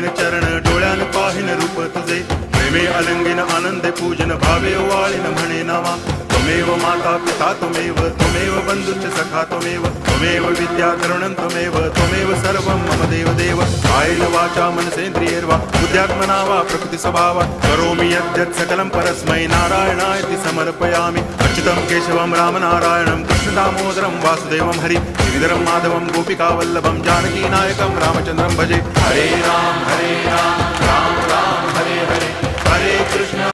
घेईन चरण डोळ्यान पाहिन रूप तुझे प्रेमे अलंगिन आनंदे पूजन भावे वाळीन म्हणे नामा त्वमेव माता पिता त्वमेव बंधुश्च सखा त्वमेव विद्या तरुणं त्वमेव सर्वं मम देव कायेन वाचा मनसेन्द्रियैर्वा बुद्ध्यात्मना वा प्रकृति स्वभावा करोमि यद्यत् सकलं परस्मै नारायणायति समर्पयामि अच्युतं केशवं रामनारायणं कृष्णदामोदरं वासुदेवं हरि गिरिधरं माधवं गोपिकावल्लभं जानकीनायकं रामचन्द्रं भजे हरे राम राम राम हरे हरे हरे कृष्ण